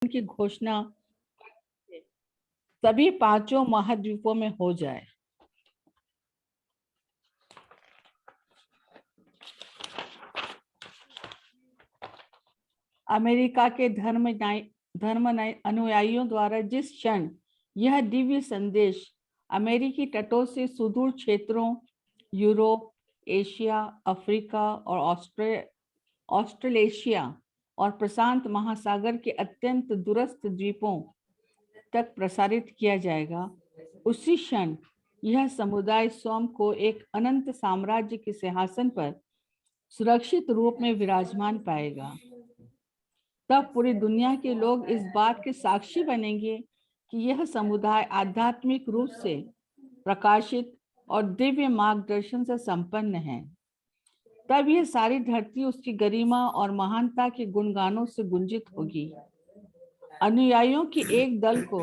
की घोषणा सभी 5 महाद्वीपों में हो जाए। अमेरिका के धर्म अनुयायियों द्वारा जिस क्षण यह दिव्य संदेश अमेरिकी तटों से सुदूर क्षेत्रों, यूरोप, एशिया, अफ्रीका और ऑस्ट्रेलेशिया और प्रशांत महासागर के अत्यंत दूरस्थ द्वीपों तक प्रसारित किया जाएगा, उसी क्षण यह समुदाय स्वयं को एक अनंत साम्राज्य के सिंहासन पर सुरक्षित रूप में विराजमान पाएगा। तब पूरी दुनिया के लोग इस बात के साक्षी बनेंगे कि यह समुदाय आध्यात्मिक रूप से प्रकाशित और दिव्य मार्गदर्शन से संपन्न है। तब यह सारी धरती उसकी गरिमा और महानता के गुणगानों से गुंजित होगी। अनुयायियों के एक दल को,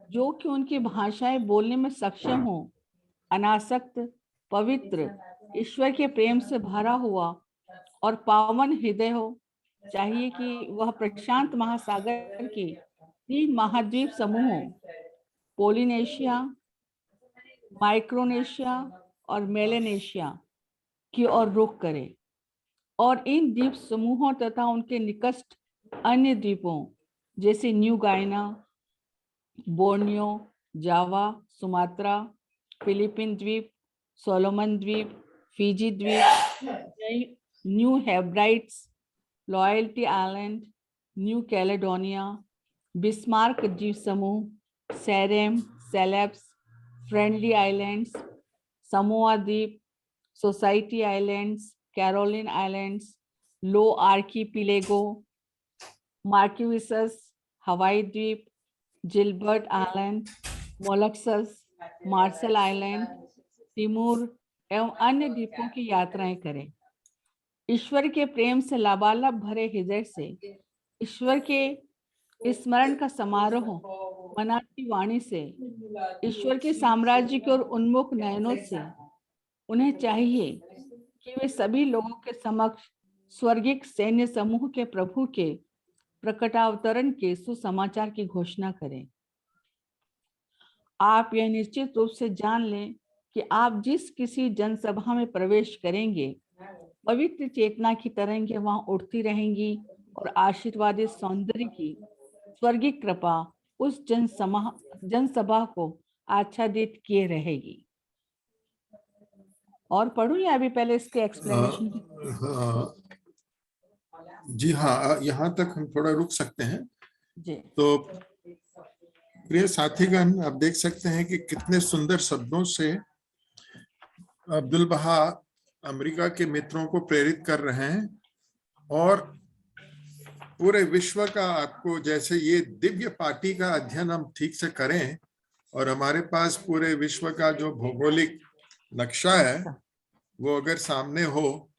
जो कि उनकी भाषाएं बोलने में सक्षम हो, अनासक्त, पवित्र, ईश्वर के प्रेम से भरा हुआ और पावन हृदय हो, चाहिए कि वह प्रशांत महासागर के 3 महाद्वीप समूहों पोलिनेशिया, माइक्रोनेशिया और मेलेनेशिया की ओर रुख करे और इन द्वीप समूहों तथा उनके निकट अन्य द्वीपों जैसे New Guinea, Borneo, Java, Sumatra, Philippine द्वीप, सोलोमन द्वीप, फिजी द्वीप, New Hebrides, Loyalty Island, New Caledonia, Bismarck द्वीप समूह, Ceram, Celebes, Friendly Islands, Samoa द्वीप, Society Islands, Caroline Islands, Low Archipelago, Marquesas, Hawaii द्वीप, Gilbert Island, Moluccas, Marshall Island, Timor एवं अन्य द्वीपों की यात्राएं करें। ईश्वर के प्रेम से लबालब भरे हृदय से ईश्वर के स्मरण का समारोह मनाती वाणी से, ईश्वर के साम्राज्य की ओर उन्मुख नयनों से उन्हें चाहिए कि वे सभी लोगों के समक्ष स्वर्गिक सैन्य समूह के प्रभु के प्रकटावतरण के सुसमाचार की घोषणा करें। आप यह निश्चित रूप से जान लें कि आप जिस किसी जनसभा में प्रवेश करेंगे, पवित्र चेतना की तरंगें वहां उठती रहेंगी और आशीर्वादित सौंदर्य की स्वर्गीय कृपा उस जनसभा को आच्छादित किए रहेगी। और पढ़ूं या अभी पहले इसके एक्सप्लेनेशन? जी हाँ, यहाँ तक हम थोड़ा रुक सकते हैं जी। तो प्रिय साथीगण, आप देख सकते हैं कि कितने सुंदर शब्दों से अब्दुल बहा अमेरिका के मित्रों को प्रेरित कर रहे हैं और पूरे विश्व का, आपको जैसे ये दिव्य पार्टी का अध्ययन हम ठीक से करें और हमारे पास पूरे विश्व का जो भौगोलिक नक्शा है वो अगर सामने हो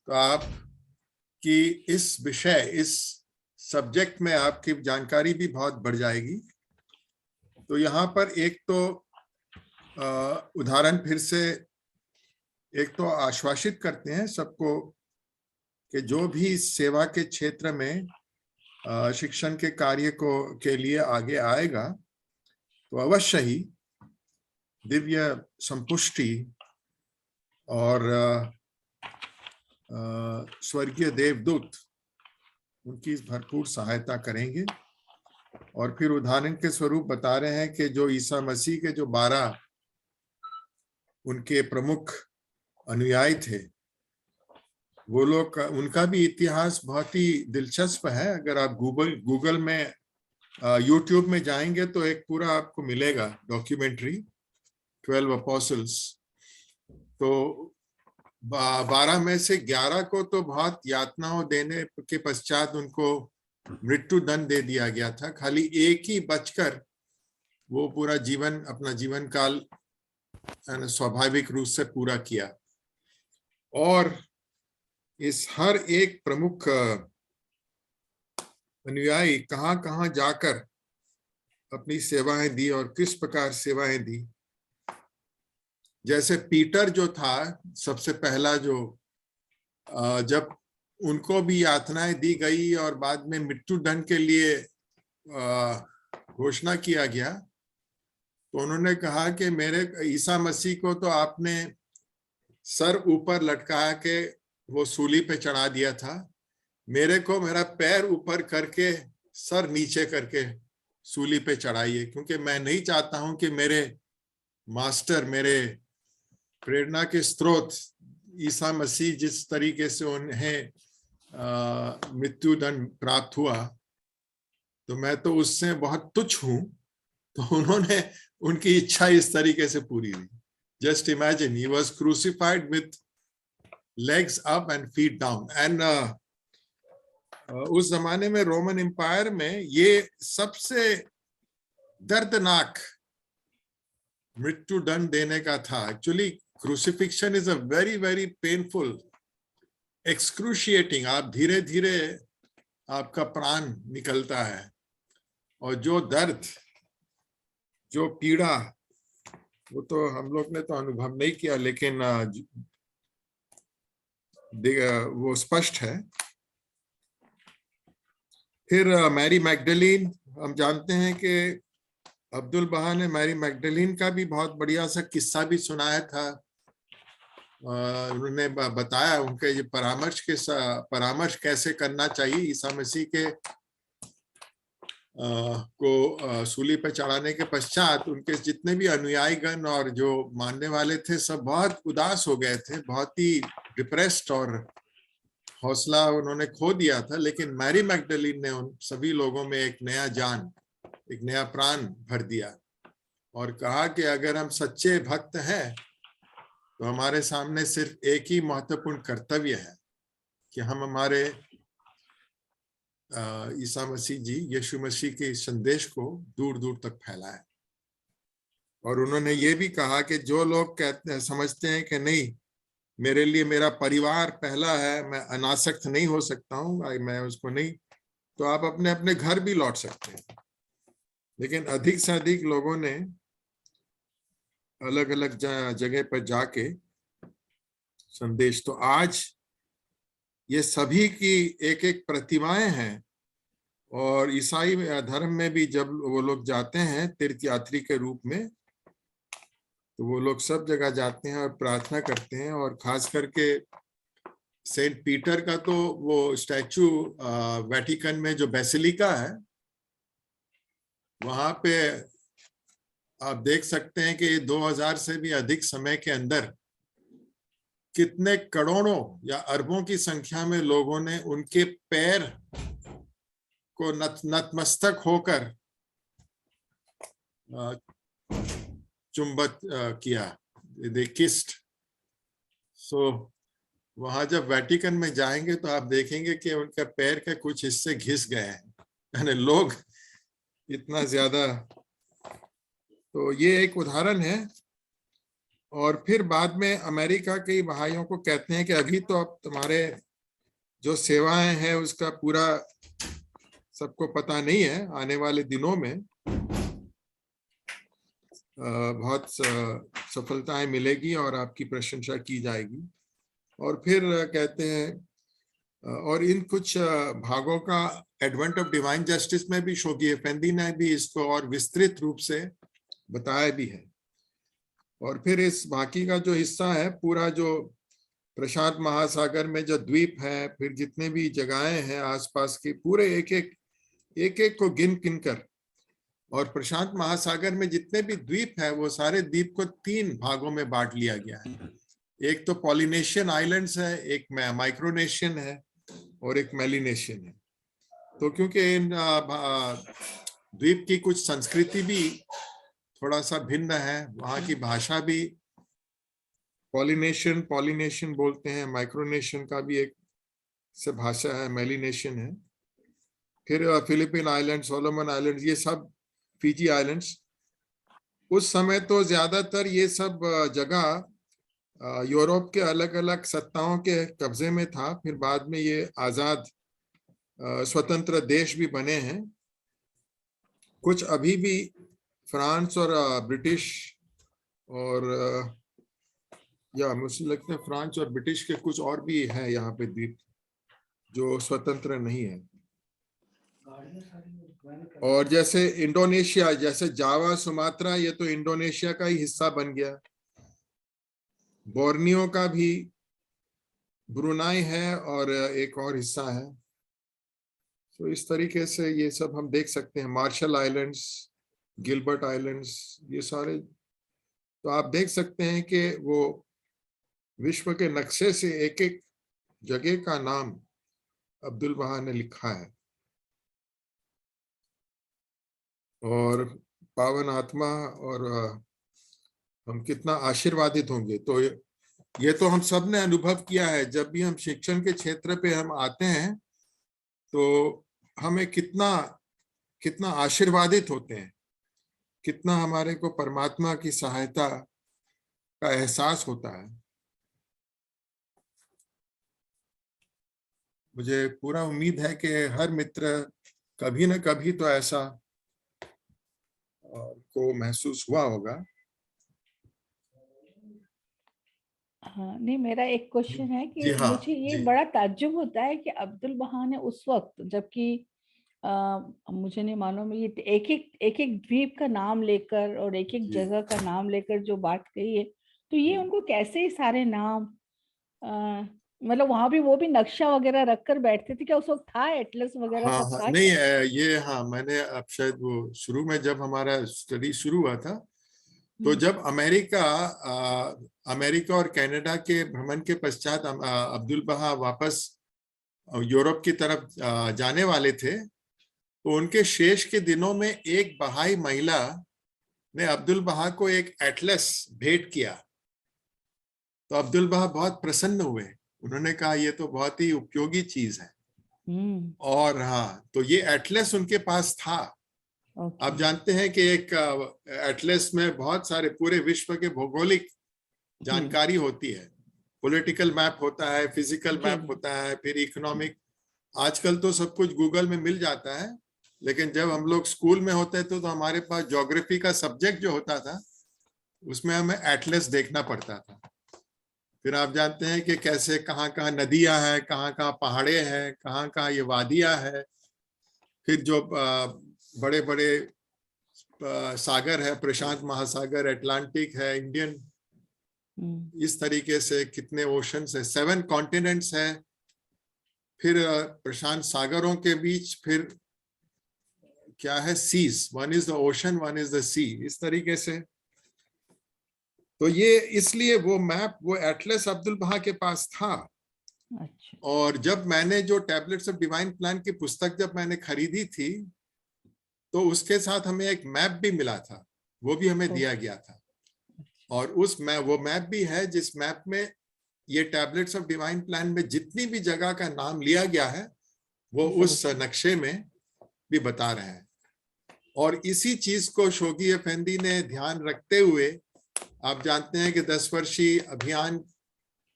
तो आप कि इस विषय, इस सब्जेक्ट में आपकी जानकारी भी बहुत बढ़ जाएगी। तो यहाँ पर एक तो उदाहरण फिर से एक तो आश्वासित करते हैं सबको कि जो भी सेवा के क्षेत्र में शिक्षण के कार्य के लिए आगे आएगा तो अवश्य ही दिव्य संपुष्टि और स्वर्गीय देवदूत उनकी भरपूर सहायता करेंगे। और फिर उदाहरण के स्वरूप बता रहे हैं कि जो ईसा मसीह के जो 12 उनके प्रमुख अनुयायी थे, वो लोग, उनका भी इतिहास बहुत ही दिलचस्प है। अगर आप गूगल में यूट्यूब में जाएंगे तो एक पूरा आपको मिलेगा डॉक्यूमेंट्री 12 अपोस्टल्स। तो 12 में से 11 को तो बहुत यातनाओं देने के पश्चात उनको मृत्यु दंड दे दिया गया था। खाली एक ही बचकर वो पूरा जीवन, अपना जीवन काल स्वाभाविक रूप से पूरा किया। और इस हर एक प्रमुख अनुयायी कहां-कहां जाकर अपनी सेवाएं दी और किस प्रकार सेवाएं दी। जैसे पीटर जो था सबसे पहला, जो जब उनको भी यातनाएं दी गई और बाद में मृत्यु दंड के लिए घोषणा किया गया तो उन्होंने कहा कि मेरे ईसा मसीह को तो आपने सर ऊपर लटका के वो सूली पे चढ़ा दिया था, मेरे को मेरा पैर ऊपर करके सर नीचे करके सूली पे चढ़ाइए, क्योंकि मैं नहीं चाहता हूं कि मेरे मास्टर, मेरे प्रेरणा के स्रोत ईसा मसीह जिस तरीके से उन्हें मृत्युदंड प्राप्त हुआ, तो मैं तो उससे बहुत तुच्छ हूं। तो उन्होंने उनकी इच्छा इस तरीके से पूरी हुई। Just imagine, he was crucified with legs up and feet down. And उस जमाने में रोमन एम्पायर में ये सबसे दर्दनाक मृत्युदंड देने का था। Actually crucifixion is a very very painful, excruciating. आप धीरे धीरे आपका प्राण निकलता है, और जो दर्द, जो पीड़ा, वो तो हम लोग ने तो अनुभव नहीं किया, लेकिन वो स्पष्ट है। फिर मैरी मैगडलीन, हम जानते हैं कि अब्दुल बहा ने मैरी मैगडलीन का भी बहुत बढ़िया सा किस्सा भी सुनाया था। उन्होंने बताया उनके ये परामर्श कैसे करना चाहिए ईसा मसीह के को सूली पर चढ़ाने के पश्चात। उनके जितने भी अनुयायीगण और जो मानने वाले थे सब बहुत उदास हो गए थे, बहुत ही डिप्रेस्ड, और हौसला उन्होंने खो दिया था। लेकिन मैरी मैगडलीन ने उन सभी लोगों में एक नया जान, एक नया प्राण भर दिया, और कहा कि अगर हम सच्चे भक्त हैं तो हमारे सामने सिर्फ एक ही महत्वपूर्ण कर्तव्य है कि हम हमारे ईसा मसीह जी, यीशु मसीह के संदेश को दूर दूर तक फैलाएं। और उन्होंने ये भी कहा कि जो लोग समझते हैं कि नहीं, मेरे लिए मेरा परिवार पहला है, मैं अनासक्त नहीं हो सकता हूँ, मैं उसको नहीं, तो आप अपने अपने घर भी लौट सकते हैं। लेकिन अधिक से अधिक लोगों ने अलग अलग जगह पर जाके संदेश, तो आज ये सभी की एक एक प्रतिमाएं हैं। और ईसाई धर्म में भी जब वो लोग जाते हैं तीर्थ यात्री के रूप में, तो वो लोग सब जगह जाते हैं और प्रार्थना करते हैं। और खास करके सेंट पीटर का तो वो स्टैचू वेटिकन में जो बेसिलिका है, वहां पे आप देख सकते हैं कि 2000 से भी अधिक समय के अंदर कितने करोड़ों या अरबों की संख्या में लोगों ने उनके पैर को नतमस्तक होकर चुंबत किया, दे किस्ड। सो वहां जब वेटिकन में जाएंगे तो आप देखेंगे कि उनके पैर के कुछ हिस्से घिस गए हैं, यानी लोग इतना ज्यादा। तो ये एक उदाहरण है। और फिर बाद में अमेरिका के भाइयों को कहते हैं कि अभी तो अब तुम्हारे जो सेवाएं हैं उसका पूरा सबको पता नहीं है, आने वाले दिनों में बहुत सफलताएं मिलेगी और आपकी प्रशंसा की जाएगी। और फिर कहते हैं, और इन कुछ भागों का एडवेंट ऑफ डिवाइन जस्टिस में भी शोगी एफेंदी ने भी इसको और विस्तृत रूप से बताया भी है। और फिर इस बाकी का जो हिस्सा है, पूरा जो प्रशांत महासागर में जो द्वीप है, फिर जितने भी जगहें हैं आसपास के, पूरे एक एक को गिन कर, और प्रशांत महासागर में जितने भी द्वीप है वो सारे द्वीप को 3 भागों में बांट लिया गया है। एक तो पॉलिनेशियन आइलैंड्स है, एक माइक्रोनेशियन है, और एक मेलिनेशियन है। तो क्योंकि इन द्वीप की कुछ संस्कृति भी थोड़ा सा भिन्न है, वहां की भाषा भी पॉलिनेशियन बोलते हैं, माइक्रोनेशियन का भी एक से भाषा है, मेलिनेशियन है। फिर फिलिपिन आइलैंड, सोलोमन आइलैंड, ये सब, फिजी आइलैंड्स। उस समय तो ज्यादातर ये सब जगह यूरोप के अलग अलग सत्ताओं के कब्जे में था। फिर बाद में ये आजाद स्वतंत्र देश भी बने हैं। कुछ अभी भी फ्रांस और ब्रिटिश और या मुझे लगता है फ्रांस और ब्रिटिश के कुछ और भी हैं यहाँ पे द्वीप जो स्वतंत्र नहीं है। और जैसे इंडोनेशिया, जैसे जावा, सुमात्रा, ये तो इंडोनेशिया का ही हिस्सा बन गया। बोर्नियो का भी ब्रुनाई है और एक और हिस्सा है। तो इस तरीके से ये सब हम देख सकते हैं। मार्शल आइलैंड्स, गिलबर्ट आइलैंड्स, ये सारे तो आप देख सकते हैं कि वो विश्व के नक्शे से एक एक जगह का नाम अब्दुल बहा ने लिखा है। और पावन आत्मा, और हम कितना आशीर्वादित होंगे। तो ये तो हम सब ने अनुभव किया है। जब भी हम शिक्षण के क्षेत्र पे हम आते हैं तो हमें कितना कितना आशीर्वादित होते हैं, कितना हमारे को परमात्मा की सहायता का एहसास होता है। मुझे पूरा उम्मीद है कि हर मित्र कभी न कभी तो ऐसा को महसूस हुआ होगा। हाँ, नहीं, मेरा एक क्वेश्चन है जी कि हाँ, मुझे ये जी बड़ा ताज्जुब होता है कि अब्दुल बहा ने उस वक्त, जबकि मुझे नहीं मालूम, ये एक एक द्वीप का नाम लेकर और एक एक जी जगह का नाम लेकर जो बात कही है, तो ये उनको कैसे ही सारे नाम, मतलब वहां भी वो भी नक्शा वगैरह रखकर बैठते थे क्या? उस वक्त था एटलस वगैरह हाँ सब हाँ, था नहीं क्या? ये हाँ, मैंने अब शायद वो शुरू में जब हमारा स्टडी शुरू हुआ था, तो जब अमेरिका और कनाडा के भ्रमण के पश्चात अब्दुल बहा वापस यूरोप की तरफ जाने वाले थे, तो उनके शेष के दिनों में एक बहाई महिला ने अब्दुल बहा को एक एटलस भेंट किया। तो अब्दुल बहा बहुत प्रसन्न हुए। उन्होंने कहा ये तो बहुत ही उपयोगी चीज है। और हाँ, तो ये एटलस उनके पास था। आप जानते हैं कि एक एटलस में बहुत सारे पूरे विश्व के भौगोलिक जानकारी होती है। पॉलिटिकल मैप होता है, फिजिकल मैप होता है, फिर इकोनॉमिक। आजकल तो सब कुछ गूगल में मिल जाता है, लेकिन जब हम लोग स्कूल में होते थे तो हमारे पास ज्योग्राफी का सब्जेक्ट जो होता था उसमें हमें एटलस देखना पड़ता था। फिर आप जानते हैं कि कैसे कहाँ कहाँ नदियां हैं, कहाँ कहाँ पहाड़े हैं, कहाँ कहाँ ये वादियां है। फिर जो बड़े बड़े सागर है, प्रशांत महासागर, अटलांटिक है, इंडियन, इस तरीके से कितने ओशंस है, 7 कॉन्टिनेंट्स है। फिर प्रशांत सागरों के बीच फिर क्या है, seas, one is the ocean, one is the sea, इस तरीके से। तो ये इसलिए वो मैप, वो एटलस अब्दुल बहा के पास था। अच्छा। और जब मैंने जो टैबलेट्स ऑफ डिवाइन प्लान की पुस्तक जब मैंने खरीदी थी, तो उसके साथ हमें एक मैप भी मिला था, वो भी हमें दिया गया था। और उस वो मैप भी है जिस मैप में ये टैबलेट्स ऑफ डिवाइन प्लान में जितनी भी जगह का नाम लिया गया है वो उस नक्शे में भी बता रहे हैं। और इसी चीज को शोगी अफेंदी ने ध्यान रखते हुए, आप जानते हैं कि 10 वर्षीय अभियान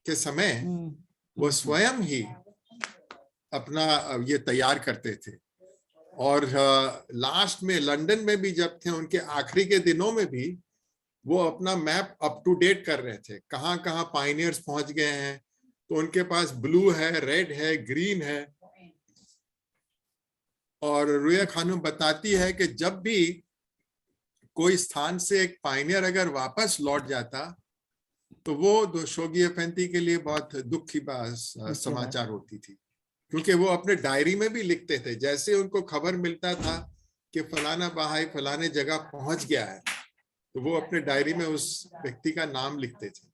के समय वो स्वयं ही अपना ये तैयार करते थे। और लास्ट में लंदन में भी जब थे, उनके आखिरी के दिनों में भी वो अपना मैप अप टू डेट कर रहे थे, कहाँ कहाँ पायनियर्स पहुंच गए हैं। तो उनके पास ब्लू है, रेड है, ग्रीन है। और रुया खानम बताती है कि जब भी कोई स्थान से एक पायनियर अगर वापस लौट जाता तो वो शोगी अफेंदी के लिए बहुत दुख की समाचार होती थी, क्योंकि वो अपने डायरी में भी लिखते थे। जैसे उनको खबर मिलता था कि फलाना बहाई फलाने जगह पहुंच गया है, तो वो अपने डायरी में उस व्यक्ति का नाम लिखते थे।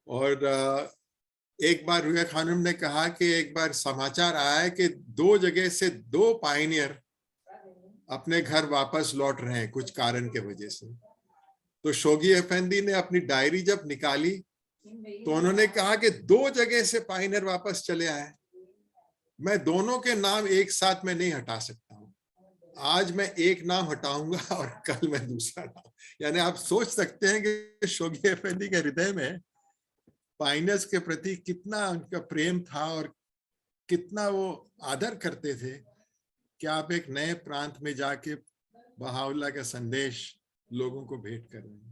और एक बार रुया खानम ने कहा कि एक बार समाचार आया है कि 2 जगह से 2 पायनियर अपने घर वापस लौट रहे हैं कुछ कारण के वजह से। तो शोगी अफेंदी ने अपनी डायरी जब निकाली तो उन्होंने कहा कि 2 जगह से पायनियर वापस चले आए, मैं दोनों के नाम एक साथ में नहीं हटा सकता हूं। आज मैं एक नाम हटाऊंगा और कल मैं दूसरा नाम। यानी आप सोच सकते हैं कि शोगी अफेंदी के हृदय में पायनियर्स के प्रति कितना उनका प्रेम था और कितना वो आदर करते थे कि आप एक नए प्रांत में जाके बहाउल्लाह का संदेश लोगों को भेंट कर रहे हैं।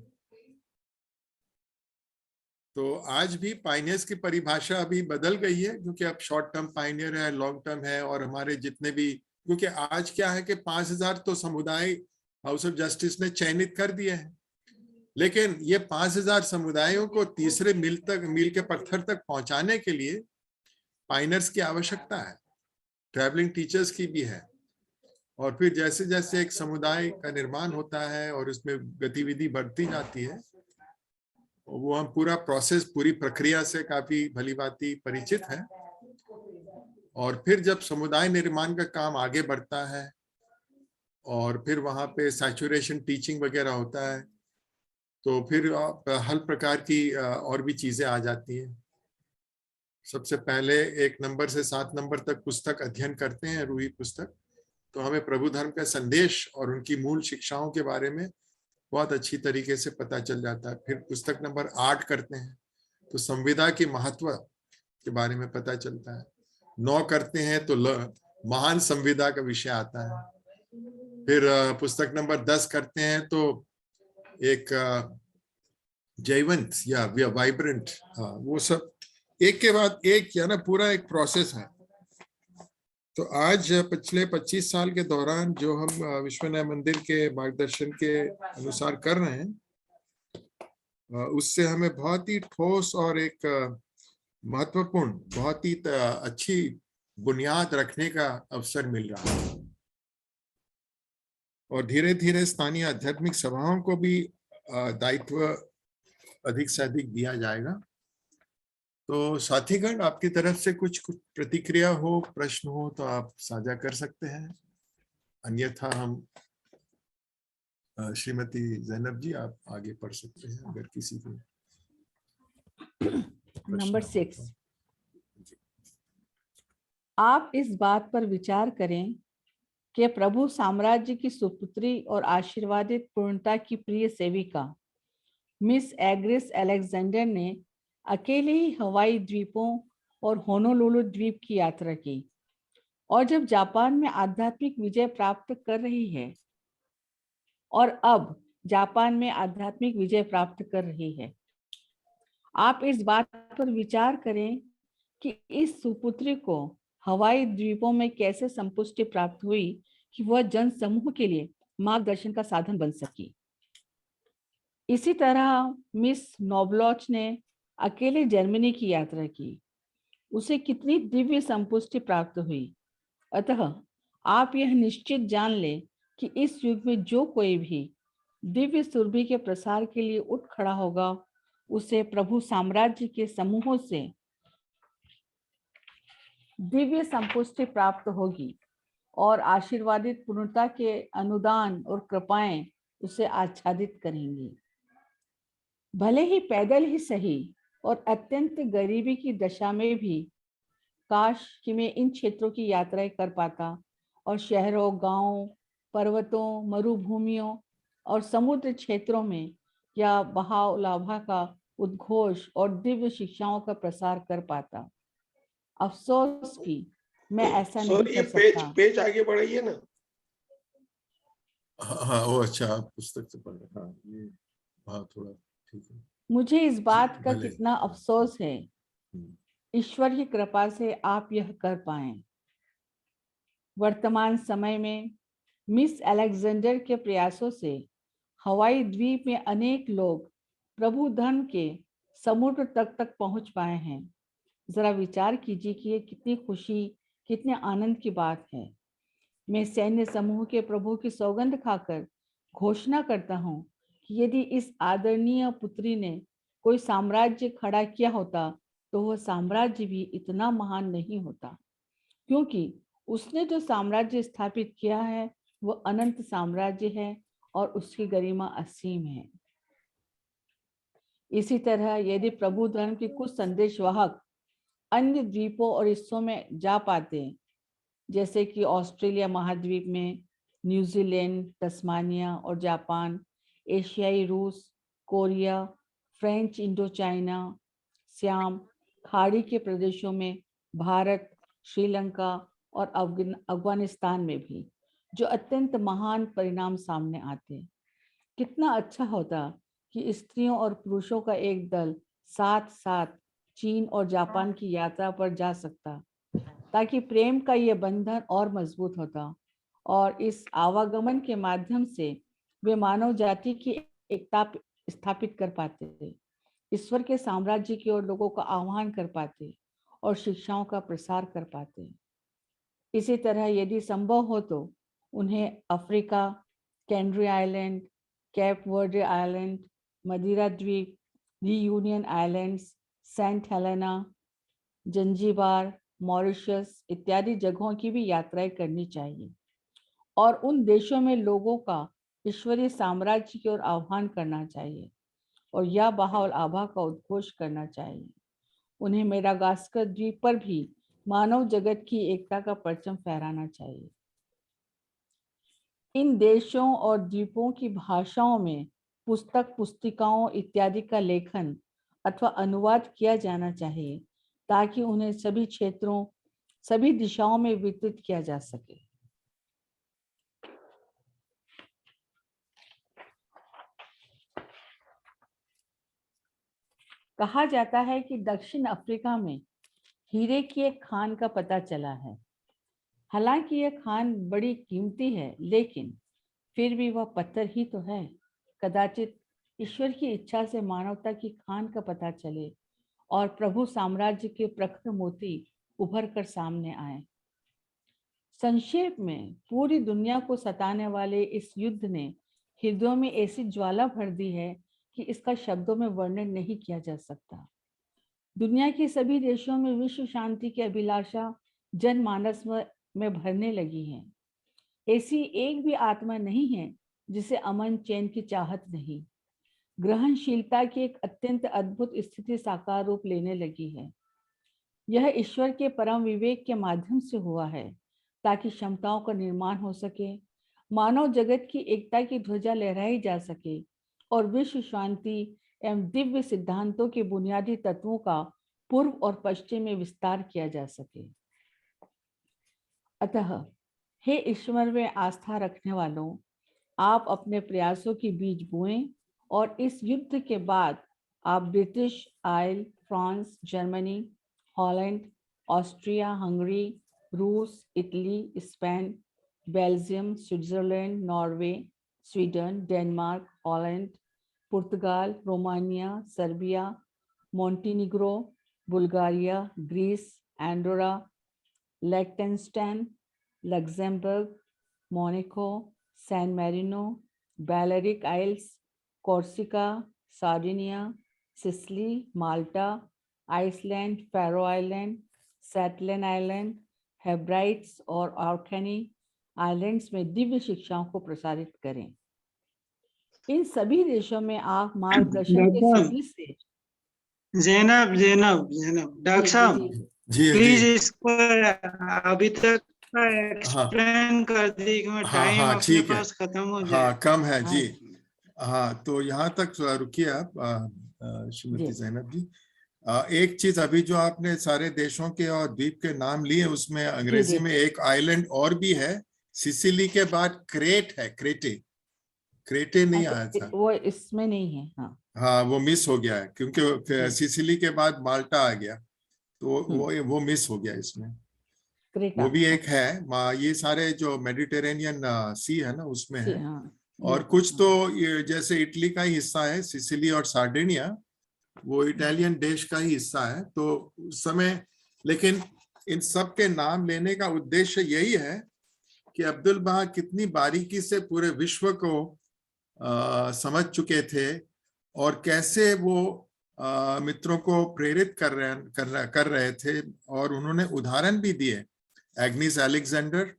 तो आज भी पायनियर्स की परिभाषा अभी बदल गई है, क्योंकि अब शॉर्ट टर्म पायनियर है, लॉन्ग टर्म है, और हमारे जितने भी क्योंकि आज क्या है कि 5,000 तो समुदाय हाउस ऑफ जस्टिस ने चयनित कर दिए हैं, लेकिन ये 5,000 समुदायों को तीसरे मील के पत्थर तक पहुंचाने के लिए पाइनर्स की आवश्यकता है, ट्रैवलिंग टीचर्स की भी है। और फिर जैसे जैसे एक समुदाय का निर्माण होता है और उसमें गतिविधि बढ़ती जाती है, वो हम पूरा प्रोसेस, पूरी प्रक्रिया से काफी भलीभांति परिचित है। और फिर जब समुदाय निर्माण का काम आगे बढ़ता है और फिर वहां पे सैचुरेशन टीचिंग वगैरह होता है, तो फिर हर प्रकार की और भी चीजें आ जाती हैं। सबसे पहले 1 नंबर से 7 नंबर तक पुस्तक अध्ययन करते हैं, रूही पुस्तक, तो हमें प्रभु धर्म का संदेश और उनकी मूल शिक्षाओं के बारे में बहुत अच्छी तरीके से पता चल जाता है। फिर पुस्तक नंबर 8 करते हैं तो संविदा की महत्व के बारे में पता चलता है। 9 करते हैं तो महान संविदा का विषय आता है। फिर पुस्तक नंबर 10 करते हैं तो एक जयवंत या वाइब्रेंट, वो सब एक के बाद एक, या ना पूरा एक प्रोसेस है। तो आज पिछले 25 साल के दौरान जो हम विश्व न्याय मंदिर के मार्गदर्शन के अनुसार कर रहे हैं, उससे हमें बहुत ही ठोस और एक महत्वपूर्ण, बहुत ही अच्छी बुनियाद रखने का अवसर मिल रहा है। और धीरे धीरे स्थानीय आध्यात्मिक सभाओं को भी दायित्व अधिक से अधिक दिया जाएगा। तो साथीगण, आपकी तरफ से कुछ प्रतिक्रिया हो, प्रश्न हो तो आप साझा कर सकते हैं, अन्यथा हम श्रीमती जैनब जी आप आगे पढ़ सकते हैं अगर किसी को। नंबर 6, आप इस बात पर विचार करें कि प्रभु साम्राज्य की सुपुत्री और आशीर्वादित पूर्णता की प्रिय सेविका मिस एग्रेस अलेक्जेंडर ने अकेले ही हवाई द्वीपों और होनोलुलु द्वीप की यात्रा की, और जब जापान में आध्यात्मिक विजय प्राप्त कर रही है, और अब जापान में आध्यात्मिक विजय प्राप्त कर रही है, आप इस बात पर विचार करें कि इस सुपुत्री को हवाई द्वीपों में कैसे संपुष्टि प्राप्त हुई कि वह जन समूह के लिए मार्गदर्शन का साधन बन सकी। इसी तरह मिस नोबलॉच ने अकेले जर्मनी की यात्रा की, उसे कितनी दिव्य संपुष्टि प्राप्त हुई। अतः आप यह निश्चित जान लें कि इस युग में जो कोई भी दिव्य सुरभि के प्रसार के लिए उठ खड़ा होगा, उसे प्रभु साम्राज्य के समूहों से दिव्य संपुष्टि प्राप्त होगी और आशीर्वादित पूर्णता के अनुदान और कृपाएं उसे आच्छादित करेंगी। भले ही पैदल ही सही और अत्यंत गरीबी की दशा में भी काश कि मैं इन क्षेत्रों की यात्राएं कर पाता और शहरों, गांवों, पर्वतों, मरुभूमियों और समुद्र क्षेत्रों में या बहाव लाभा का उद्घोष और दिव्य शिक्षाओं का प्रसार कर पाता। अफसोस कि मैं ऐसा नहीं कर सकता। पेज आगे बढ़ाइए ना। हाँ, वो अच्छा, आप पुस्तक से पढ़ रहे। हाँ, ये थोड़ा ठीक है। मुझे इस बात का कितना अफसोस है, ईश्वर की कृपा से आप यह कर पाए। वर्तमान समय में मिस अलेक्जेंडर के प्रयासों से हवाई द्वीप में अनेक लोग प्रभु धर्म के समुद्र तक पहुंच पाए हैं। जरा विचार कीजिए कि ये कितनी खुशी, कितने आनंद की बात है। मैं सैन्य समूह के प्रभु की सौगंध खाकर घोषणा करता हूं कि यदि इस आदरणीय पुत्री ने कोई साम्राज्य खड़ा किया होता तो वह साम्राज्य भी इतना महान नहीं होता, क्योंकि उसने जो साम्राज्य स्थापित किया है वह अनंत साम्राज्य है और उसकी गरिमा असीम है। इसी तरह यदि प्रभु धर्म के कुछ संदेशवाहक अन्य द्वीपों और हिस्सों में जा पाते, जैसे कि ऑस्ट्रेलिया महाद्वीप में, न्यूजीलैंड, तस्मानिया और जापान, एशियाई रूस, Korea, French Indo China, Shyam खाड़ी के प्रदेशों में, भारत, श्रीलंका और अफगानिस्तान में भी, जो अत्यंत महान परिणाम सामने आते। कितना अच्छा होता कि स्त्रियों और पुरुषों का एक दल साथ साथ चीन और जापान की यात्रा पर जा सकता, ताकि प्रेम का ये बंधन और मजबूत होता और इस आवागमन के माध्यम से वे मानव जाति की एकता स्थापित कर पाते, ईश्वर के साम्राज्य की ओर लोगों का आह्वान कर पाते और शिक्षाओं का प्रसार कर पाते। इसी तरह यदि संभव हो तो उन्हें Africa, Canary Island, Cape Verde Island, Madeira द्वीप, Union Islands, Saint Helena, Zanzibar, Mauritius इत्यादि जगहों की भी यात्राएं करनी चाहिए और उन देशों में लोगों का ईश्वरीय साम्राज्य की ओर आह्वान करना चाहिए और या बहाउल आभा का उद्घोष करना चाहिए। उन्हें मेडागास्कर द्वीप पर भी मानव जगत की एकता का परचम फहराना चाहिए। इन देशों और द्वीपों की भाषाओं में पुस्तक, पुस्तिकाओं इत्यादि का लेखन अथवा अनुवाद किया जाना चाहिए ताकि उन्हें सभी क्षेत्रों, सभी दिशाओं में वितरित किया जा सके। कहा जाता है कि दक्षिण अफ्रीका में हीरे की एक खान का पता चला है। हालांकि यह खान बड़ी कीमती है, लेकिन फिर भी वह पत्थर ही तो है। कदाचित ईश्वर की इच्छा से मानवता की खान का पता चले और प्रभु साम्राज्य के प्रखर मोती उभर कर सामने आए। संक्षेप में, पूरी दुनिया को सताने वाले इस युद्ध ने हृदयों में ऐसी ज्वाला भर दी है कि इसका शब्दों में वर्णन नहीं किया जा सकता। दुनिया के सभी देशों में विश्व शांति की अभिलाषा जनमानस में भरने लगी है। ऐसी एक भी आत्मा नहीं है जिसे अमन चैन की चाहत नहीं। ग्रहणशीलता की एक अत्यंत अद्भुत स्थिति साकार रूप लेने लगी है। यह ईश्वर के परम विवेक के माध्यम से हुआ है ताकि क्षमताओं का निर्माण हो सके, मानव जगत की एकता की ध्वजा लहराई जा सके और विश्व शांति एवं दिव्य सिद्धांतों के बुनियादी तत्वों का पूर्व और पश्चिम में विस्तार किया जा सके। अतः हे ईश्वर में आस्था रखने वालों, आप अपने प्रयासों की बीज बोएं और इस युद्ध के बाद आप British Isle, France, Germany, Holland, Austria, Hungary, रूस, Italy, Spain, Belgium, Switzerland, Norway, Sweden, Denmark, Holland, पुर्तगाल, Romania, Serbia, Montenegro, Bulgaria, Greece, Andorra, लिechtenstein, Luxembourg, Monaco, San Marino, Balearic Isles, Corsica, Sardinia, Sicily, Malta, Iceland, Faroe Island, Shetland Island, Hebrides और Orkney islands में दिव्य शिक्षाओं को प्रसारित करें। इन सभी देशों में आप मार्गदर्शन के सूत्र से जैनब जैनब जैनब डॉक्टर साहब जी प्लीज जी इसको अभी तक एक्सप्लेन कर दी कि टाइम हाँ अपने ठीक है, पास खत्म हो जाए। हाँ कम है जी। हाँ हाँ तो यहाँ तक रुकिए आप श्रीमती जी। जैनब जी। एक चीज अभी जो आपने सारे देशों के और द्वीप के नाम लिए, उसमें अंग्रेजी में एक आइलैंड और भी है। सिसिली के बाद क्रेट है, क्रेटे, क्रेटे नहीं आया था। वो इसमें नहीं है। हाँ हाँ वो मिस हो गया है क्योंकि सिसिली के बाद माल्टा आ गया, तो वो मिस हो गया इसमें। क्रेटा, वो भी एक है। ये सारे जो मेडिटेरेनियन सी है ना उसमें है। हाँ, और कुछ तो ये जैसे इटली का ही हिस्सा है, सिसिली और सार्डिनिया वो इटालियन देश का ही हिस्सा है। तो उस समय, लेकिन इन सब के नाम लेने का उद्देश्य यही है कि अब्दुल बहा कितनी बारीकी से पूरे विश्व को समझ चुके थे और कैसे वो मित्रों को प्रेरित कर रहे थे। और उन्होंने उदाहरण भी दिए। एग्निस अलेक्जेंडर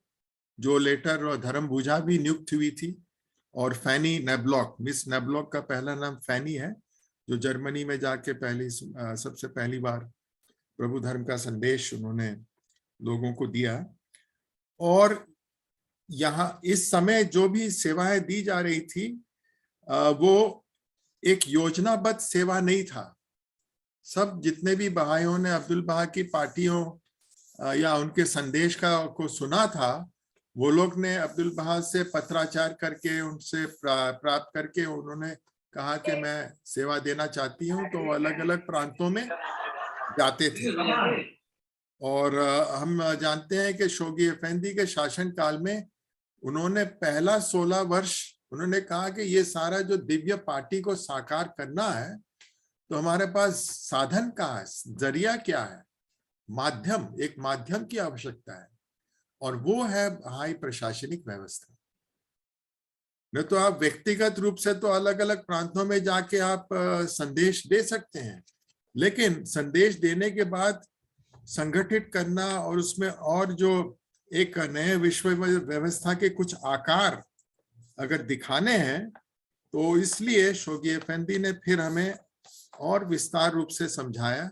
जो लेटर धर्मभुजा भी नियुक्त हुई थी, और फैनी नेब्लॉक, मिस नेब्लॉक का पहला नाम फैनी है, जो जर्मनी में जाके सबसे पहली बार प्रभु धर्म का संदेश उन्होंने लोगों को दिया। और यहाँ इस समय जो भी सेवाएं दी जा रही थी वो एक योजनाबद्ध सेवा नहीं था। सब जितने भी बहाइयों ने अब्दुल बहा की पार्टियों या उनके संदेश को सुना था, वो लोग ने अब्दुल बहा से पत्राचार करके, उनसे प्राप्त करके उन्होंने कहा कि मैं सेवा देना चाहती हूँ। तो अलग अलग प्रांतों में जाते थे और हम जानते हैं कि शोगी अफेंदी के शासन काल में उन्होंने पहला 16 वर्ष उन्होंने कहा कि ये सारा जो दिव्य पार्टी को साकार करना है तो हमारे पास साधन कहाँ है, जरिया क्या है, माध्यम, एक माध्यम की आवश्यकता है और वो है बहाई प्रशासनिक व्यवस्था। न तो आप व्यक्तिगत रूप से तो अलग अलग प्रांतों में जाके आप संदेश दे सकते हैं, लेकिन संदेश देने के बाद संगठित करना और उसमें और जो एक नए विश्व व्यवस्था के कुछ आकार अगर दिखाने हैं तो इसलिए शोगी अफेंदी ने फिर हमें और विस्तार रूप से समझाया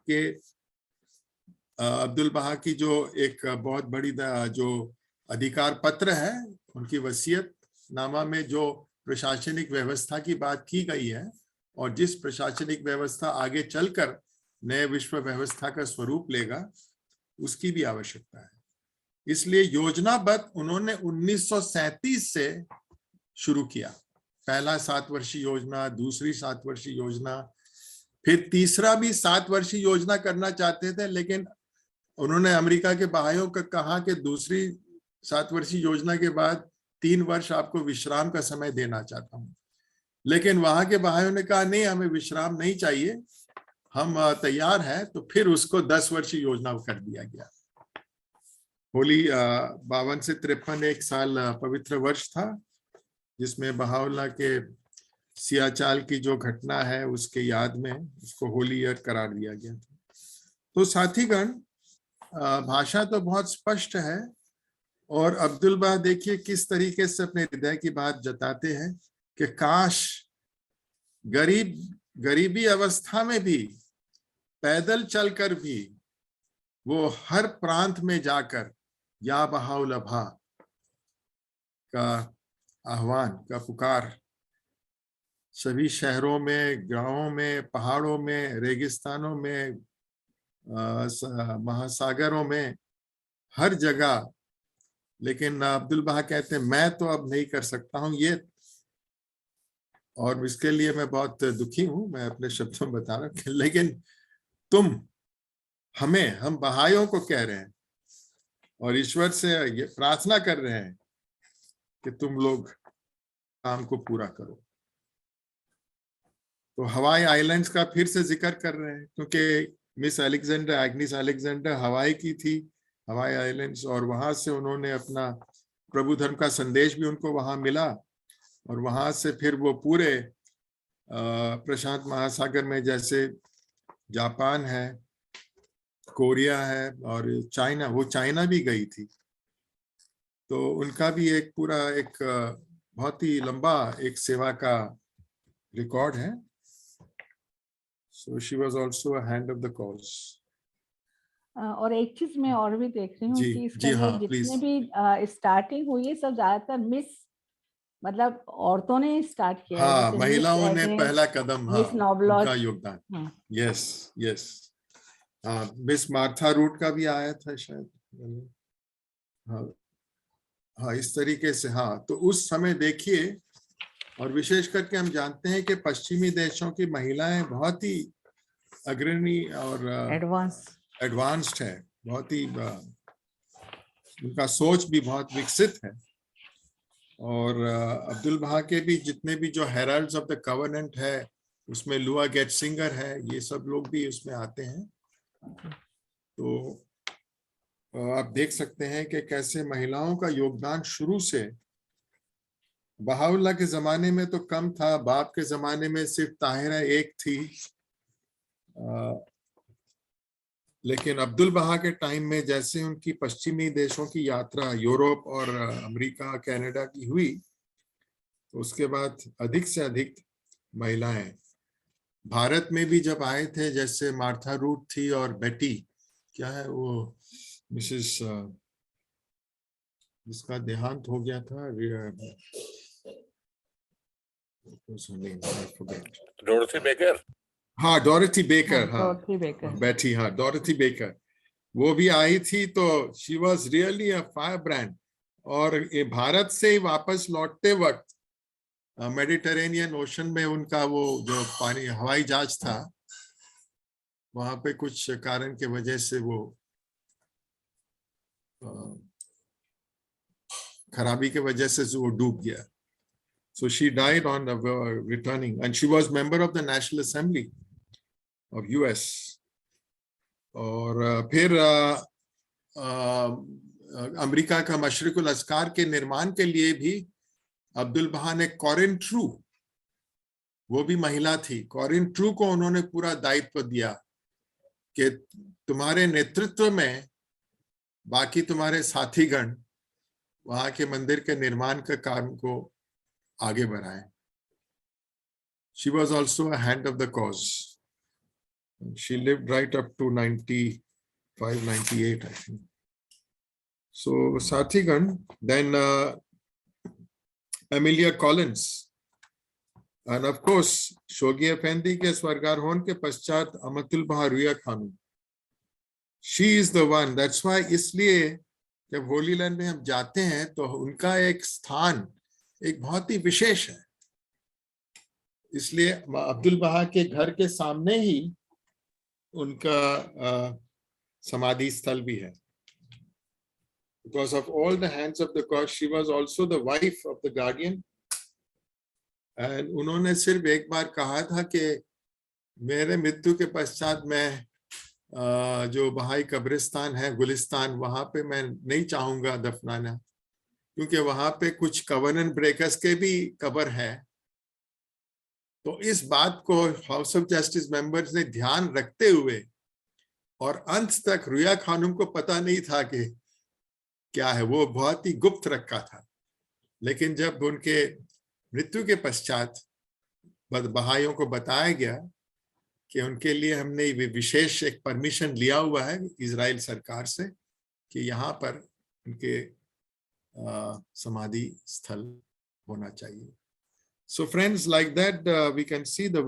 कि अब्दुल बहा की जो एक बहुत बड़ी जो अधिकार पत्र है, उनकी वसीयत नामा में जो प्रशासनिक व्यवस्था की बात की गई है और जिस प्रशासनिक व्यवस्था आगे चलकर नए विश्व व्यवस्था का स्वरूप लेगा, उसकी भी आवश्यकता है। इसलिए योजनाबद्ध उन्होंने 1937 से शुरू किया। पहला 7 वर्षीय योजना, दूसरी 7 वर्षीय योजना, फिर तीसरा भी 7 वर्षीय योजना करना चाहते थे, लेकिन उन्होंने अमेरिका के बहाइयों को कहा कि दूसरी 7 वर्षीय योजना के बाद 3 वर्ष आपको विश्राम का समय देना चाहता हूं। लेकिन वहां के बहाइयों ने कहा नहीं, हमें विश्राम नहीं चाहिए, हम तैयार हैं। तो फिर उसको 10 वर्षीय योजना कर दिया गया। होली 52 से 53 एक साल पवित्र वर्ष था जिसमें बहाउल्लाह के सियाचाल की जो घटना है उसके याद में उसको होली ईयर करार दिया गया था। तो साथीगण, भाषा तो बहुत स्पष्ट है और अब्दुल बहा देखिए किस तरीके से अपने हृदय की बात जताते हैं कि काश गरीबी अवस्था में भी पैदल चलकर भी वो हर प्रांत में जाकर या बहाउल अभा का आह्वान का पुकार सभी शहरों में, गांवों में, पहाड़ों में, रेगिस्तानों में, महासागरों में, हर जगह। लेकिन अब्दुल बहा कहते हैं मैं तो अब नहीं कर सकता हूं ये, और इसके लिए मैं बहुत दुखी हूं, मैं अपने शब्दों में बता रहा हूं। लेकिन हम बहाइयों को कह रहे हैं और ईश्वर से ये प्रार्थना कर रहे हैं कि तुम लोग काम को पूरा करो। तो हवाई आइलैंड्स का फिर से जिक्र कर रहे हैं क्योंकि मिस अलेक्जेंडर, एग्निस अलेक्जेंडर हवाई की थी, हवाई आइलैंड्स, और वहां से उन्होंने अपना प्रभु धर्म का संदेश भी उनको वहां मिला और वहां से फिर वो पूरे प्रशांत महासागर में, जैसे जापान है, कोरिया है और चाइना, वो चाइना भी गई थी। तो उनका भी एक पूरा एक बहुत ही लंबा एक सेवा का रिकॉर्ड है। So she was also a hand of the cause. और एक चीज मैं और भी देख रही हूँ कि इसका हाँ, जितने भी स्टार्टिंग हुई है सब ज्यादातर मिस, मतलब औरतों ने स्टार्ट किया है। हाँ, महिलाओं ने पहला कदम, हाँ, मिस नोबलॉज उनका योगदान। यस यस, हाँ, मिस मार्था रूट का भी आया था शायद। हाँ, इस तरीके से। हाँ, तो उस समय देखिए, और विशेष करके हम जानते हैं कि पश्चिमी देशों की महिलाएं बहुत ही अग्रणी और एडवांस्ड है, बहुत ही उनका सोच भी बहुत विकसित है। और अब्दुल बहा के भी जितने भी जो हेराल्ड्स ऑफ द कवर्नेंट है उसमें लुआ गेटसिंगर है, ये सब लोग भी उसमें आते हैं। तो आप देख सकते हैं कि कैसे महिलाओं का योगदान शुरू से, बहाउल्लाह के जमाने में तो कम था, बाप के जमाने में सिर्फ ताहिरा एक थी, लेकिन अब्दुल बहा के टाइम में जैसे उनकी पश्चिमी देशों की यात्रा यूरोप और अमेरिका, कनाडा की हुई, तो उसके बाद अधिक से अधिक महिलाएं भारत में भी जब आए थे, जैसे मार्था रूट थी और बेटी, क्या है वो, मिसेस जिसका देहांत हो गया था, डोरथी बेकर। हाँ, डोरथी बेकर, हाँ, डोरथी बेकर बैठी, हाँ, डोरथी बेकर, वो भी आई थी। तो she was really a fire brand. और ये भारत से वापस लौटते वक्त मेडिटेरेनियन ओशन में उनका वो जो पानी हवाई जहाज था, वहां पे कुछ कारण के वजह से वो खराबी के वजह से वो डूब गया. So she died on returning, and she was member of the National Assembly of US. और फिर अमेरिका का मशरिकुल अस्कार के निर्माण के लिए भी अब्दुल बहा ने कॉरिन ट्रू, वो भी महिला थी, कॉरिन ट्रू को उन्होंने पूरा दायित्व दिया कि तुम्हारे नेतृत्व में बाकी तुम्हारे साथीगण वहां के मंदिर के निर्माण के काम को आगे बढ़ाएं. She was also a hand of the cause. She lived right up to 95, 98, I think. So Sathigan, then Amelia Collins, and of course Shoghi Effendi के स्वर्गारोहण के पश्चात अमतुल बहा रुया Khanam. She is the one. That's why इसलिए जब Holi land में हम जाते हैं तो उनका एक स्थान एक बहुत ही विशेष है. इसलिए अब्दुल बहा के घर के सामने ही उनका समाधि स्थल भी है. Because of all the hands of the gods, she was also the wife of the guardian. And उन्होंने सिर्फ एक बार कहा था कि मेरे मृत्यु के पश्चात मैं जो बहाई कब्रिस्तान है गुलिस्तान, वहां पे मैं नहीं चाहूंगा दफनाना, क्योंकि वहां पे कुछ कवर्नेंट ब्रेकर्स के भी कब्र है. तो इस बात को हाउस ऑफ जस्टिस मेंबर्स ने ध्यान रखते हुए, और अंत तक रुया खानम को पता नहीं था कि क्या है, वो बहुत ही गुप्त रखा था. लेकिन जब उनके मृत्यु के पश्चात बहाइयों को बताया गया कि उनके लिए हमने विशेष एक परमिशन लिया हुआ है इजराइल सरकार से कि यहाँ पर उनके समाधि स्थल होना चाहिए. So friends, like that we can see the